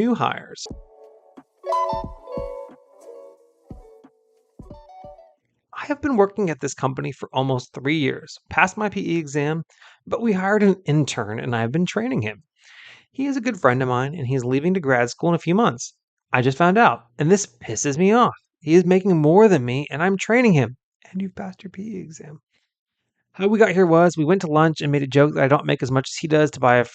New hires. I have been working at this company for almost 3 years, passed my PE exam, but we hired an intern and I have been training him. He is a good friend of mine and he's leaving to grad school in a few months. I just found out, and this pisses me off. He is making more than me and I'm training him. And you've passed your PE exam. How we got here was we went to lunch and made a joke that I don't make as much as he does to buy a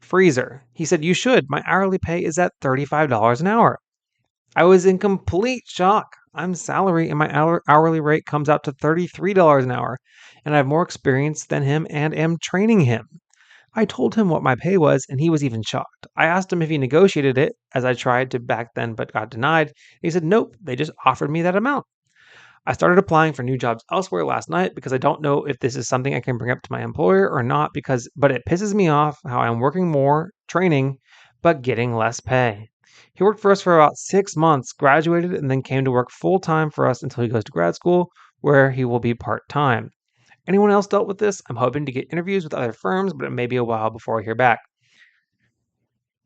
freezer. He said, "You should. My hourly pay is at $35 an hour." I was in complete shock. I'm salary and my hourly rate comes out to $33 an hour, and I have more experience than him and am training him. I told him what my pay was, and he was even shocked. I asked him if he negotiated it, as I tried to back then but got denied. He said, "Nope, they just offered me that amount." I started applying for new jobs elsewhere last night because I don't know if this is something I can bring up to my employer or not but it pisses me off how I'm working more, training, but getting less pay. He worked for us for about 6 months, graduated, and then came to work full time for us until he goes to grad school, where he will be part time. Anyone else dealt with this? I'm hoping to get interviews with other firms, but it may be a while before I hear back.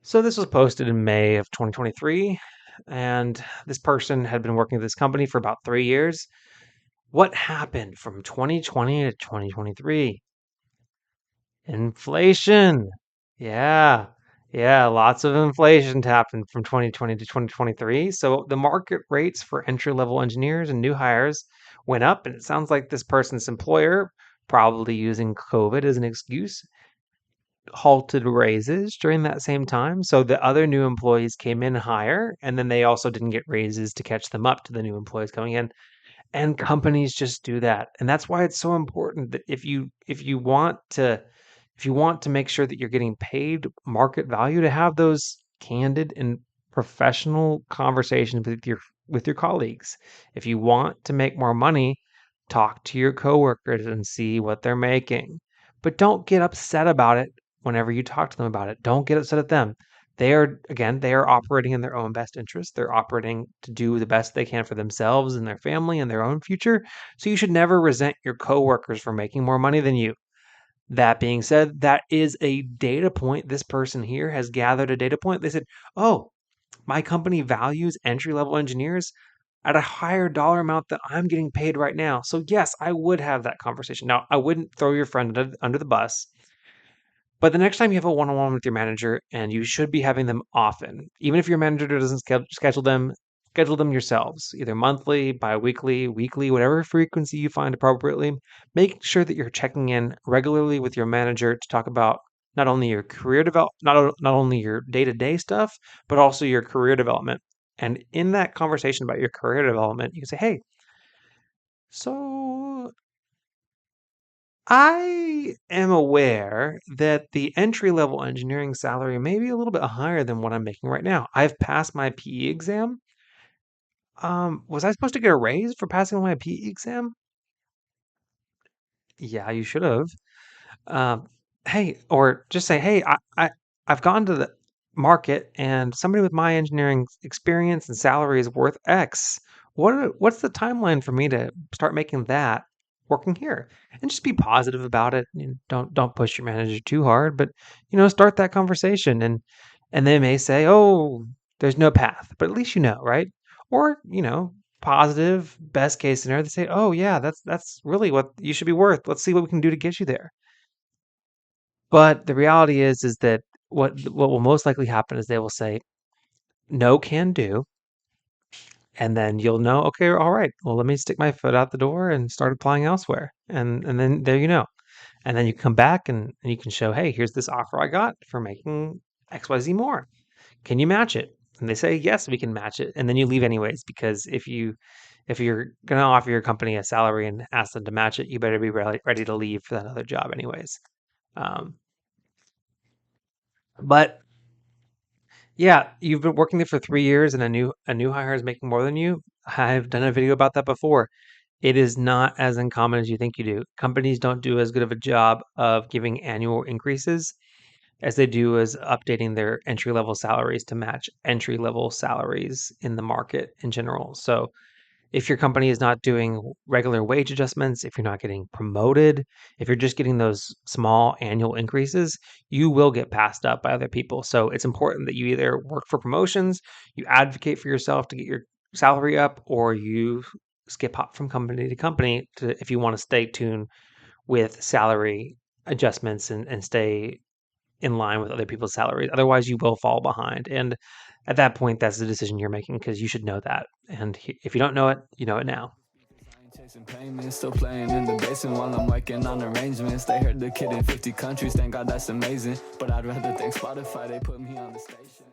So this was posted in May of 2023, and this person had been working at this company for about 3 years. What happened from 2020 to 2023? Inflation. Yeah. Yeah, lots of inflation happened from 2020 to 2023. So the market rates for entry-level engineers and new hires went up, and it sounds like this person's employer, probably using COVID as an excuse, halted raises during that same time. So the other new employees came in higher, and then they also didn't get raises to catch them up to the new employees coming in. And companies just do that. And that's why it's so important that if you want to make sure that you're getting paid market value, to have those candid and professional conversations with your colleagues. If you want to make more money, talk to your coworkers and see what they're making. But don't get upset about it whenever you talk to them about it. Don't get upset at them. They are operating in their own best interest. They're operating to do the best they can for themselves and their family and their own future. So you should never resent your coworkers for making more money than you. That being said, that is a data point. This person here has gathered a data point. They said, "Oh, my company values entry level engineers at a higher dollar amount than I'm getting paid right now." So, yes, I would have that conversation. Now, I wouldn't throw your friend under the bus, but the next time you have a one on one with your manager, and you should be having them often, even if your manager doesn't schedule them yourselves, either monthly, bi weekly, weekly, whatever frequency you find appropriately. Make sure that you're checking in regularly with your manager to talk about not only your career develop not only your day-to-day stuff, but also your career development. And in that conversation about your career development, you can say, "Hey, so I am aware that the entry level engineering salary may be a little bit higher than what I'm making right now. I've passed my PE exam. Was I supposed to get a raise for passing my PE exam?" Yeah, you should have. Um, hey, or just say, "Hey, I've gone to the market and somebody with my engineering experience and salary is worth X. What's the timeline for me to start making that working here?" And just be positive about it. Don't push your manager too hard, but start that conversation, and they may say, "Oh, there's no path," but at least you know, right? Or positive best case scenario, they say, "Oh yeah, that's really what you should be worth. Let's see what we can do to get you there." But the reality is that what will most likely happen is they will say, "No can do," and then you'll know, "Okay, all right. Well, let me stick my foot out the door and start applying elsewhere." And then there you know. And then you come back and you can show, "Hey, here's this offer I got for making XYZ more. Can you match it?" And they say, "Yes, we can match it." And then you leave anyways, because if you're gonna offer your company a salary and ask them to match it, you better be ready to leave for that other job anyways. Um, but Yeah, you've been working there for 3 years and a new hire is making more than you. I've done a video about that before. It is not as uncommon as you think you do. Companies don't do as good of a job of giving annual increases as they do as updating their entry level salaries to match entry level salaries in the market in general. So If your company is not doing regular wage adjustments, if you're not getting promoted, if you're just getting those small annual increases, you will get passed up by other people. So it's important that you either work for promotions, you advocate for yourself to get your salary up, or you skip hop from company to company if you want to stay tuned with salary adjustments and stay in line with other people's salaries. Otherwise, you will fall behind. And at that point, that's the decision you're making because you should know that. And if you don't know it, you know it now. Chasing payments, still playing in the basement while I'm working on arrangements. They heard the kid in 50 countries, thank God that's amazing. But I'd rather thank Spotify, they put me on the station.